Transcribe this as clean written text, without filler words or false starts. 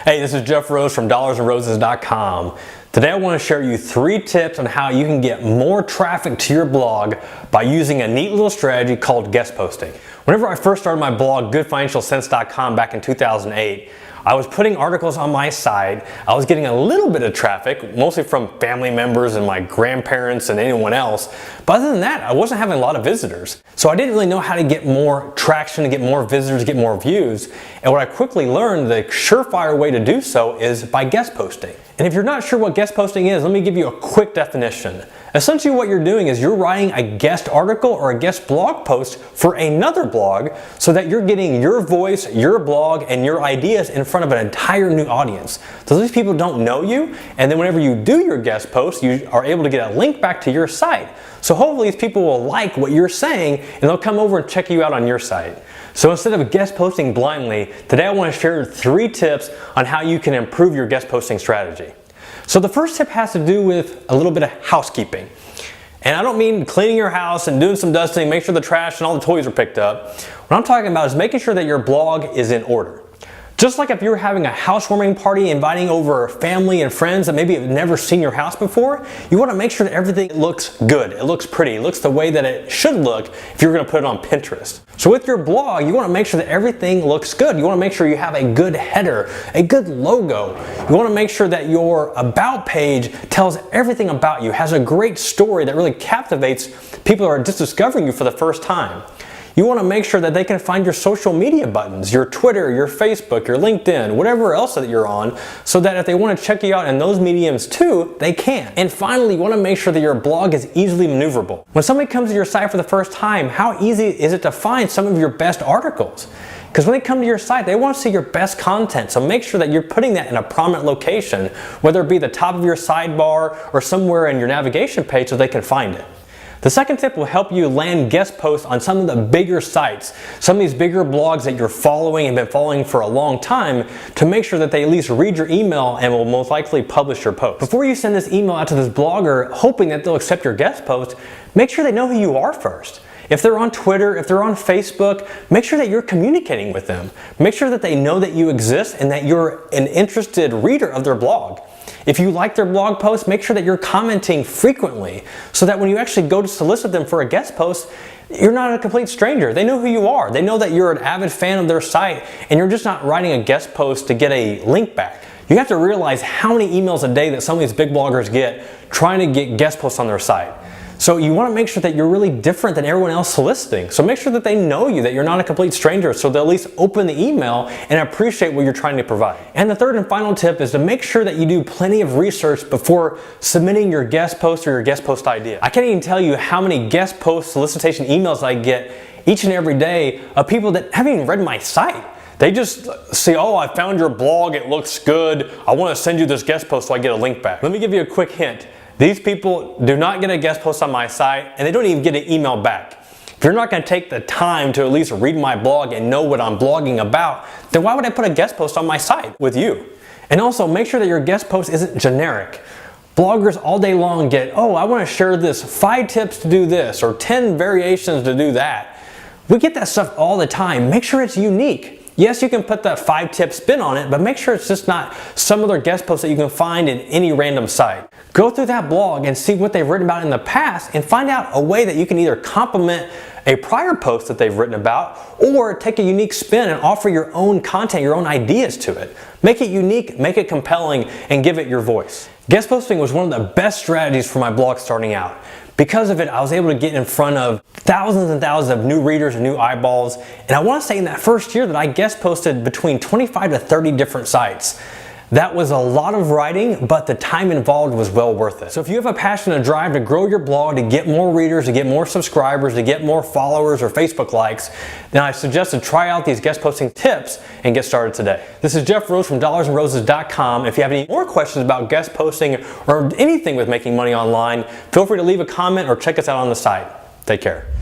Hey, this is Jeff Rose from dollarsandroses.com. Today I want to share you 3 tips on how you can get more traffic to your blog by using a neat little strategy called guest posting. Whenever I first started my blog, goodfinancialsense.com, back in 2008, I was putting articles on my site. I was getting a little bit of traffic, mostly from family members and my grandparents and anyone else. But other than that, I wasn't having a lot of visitors. So I didn't really know how to get more traction, to get more visitors, get more views. And what I quickly learned, the surefire way to do so is by guest posting. And if you're not sure what guest posting is, let me give you a quick definition. Essentially what you're doing is you're writing a guest article or a guest blog post for another blog so that you're getting your voice, your blog, and your ideas in front of an entire new audience. So these people don't know you, and then whenever you do your guest post, you are able to get a link back to your site. So hopefully these people will like what you're saying and they'll come over and check you out on your site. So instead of guest posting blindly, today I want to share 3 tips on how you can improve your guest posting strategy. So the first tip has to do with a little bit of housekeeping. And I don't mean cleaning your house and doing some dusting, make sure the trash and all the toys are picked up. What I'm talking about is making sure that your blog is in order. Just like if you were having a housewarming party, inviting over family and friends that maybe have never seen your house before, you want to make sure that everything looks good, it looks pretty, it looks the way that it should look if you're going to put it on Pinterest. So with your blog, you want to make sure that everything looks good. You want to make sure you have a good header, a good logo. You want to make sure that your about page tells everything about you, has a great story that really captivates people who are just discovering you for the first time. You want to make sure that they can find your social media buttons, your Twitter, your Facebook, your LinkedIn, whatever else that you're on, so that if they want to check you out in those mediums too, they can. And finally, you want to make sure that your blog is easily maneuverable. When somebody comes to your site for the first time, how easy is it to find some of your best articles? Because when they come to your site, they want to see your best content. So make sure that you're putting that in a prominent location, whether it be the top of your sidebar or somewhere in your navigation page so they can find it. The second tip will help you land guest posts on some of the bigger sites, some of these bigger blogs that you're following and been following for a long time, to make sure that they at least read your email and will most likely publish your post. Before you send this email out to this blogger hoping that they'll accept your guest post, make sure they know who you are first. If they're on Twitter, if they're on Facebook, make sure that you're communicating with them. Make sure that they know that you exist and that you're an interested reader of their blog. If you like their blog posts, make sure that you're commenting frequently so that when you actually go to solicit them for a guest post, you're not a complete stranger. They know who you are. They know that you're an avid fan of their site and you're just not writing a guest post to get a link back. You have to realize how many emails a day that some of these big bloggers get trying to get guest posts on their site. So you want to make sure that you're really different than everyone else soliciting. So make sure that they know you, that you're not a complete stranger, so they'll at least open the email and appreciate what you're trying to provide. And the third and final tip is to make sure that you do plenty of research before submitting your guest post or your guest post idea. I can't even tell you how many guest post solicitation emails I get each and every day of people that haven't even read my site. They just say, oh, I found your blog, it looks good, I want to send you this guest post so I get a link back. Let me give you a quick hint. These people do not get a guest post on my site and they don't even get an email back. If you're not going to take the time to at least read my blog and know what I'm blogging about, then why would I put a guest post on my site with you? And also make sure that your guest post isn't generic. Bloggers all day long get, oh, I want to share this 5 tips to do this or 10 variations to do that. We get that stuff all the time. Make sure it's unique. Yes, you can put that 5-tip spin on it, but make sure it's just not some other guest post that you can find in any random site. Go through that blog and see what they've written about in the past and find out a way that you can either complement a prior post that they've written about or take a unique spin and offer your own content, your own ideas to it. Make it unique, make it compelling, and give it your voice. Guest posting was one of the best strategies for my blog starting out. Because of it, I was able to get in front of thousands and thousands of new readers and new eyeballs. And I want to say in that first year that I guest posted between 25 to 30 different sites. That was a lot of writing, but the time involved was well worth it. So if you have a passion and drive to grow your blog, to get more readers, to get more subscribers, to get more followers or Facebook likes, then I suggest to try out these guest posting tips and get started today. This is Jeff Rose from dollarsandroses.com. If you have any more questions about guest posting or anything with making money online, feel free to leave a comment or check us out on the site. Take care.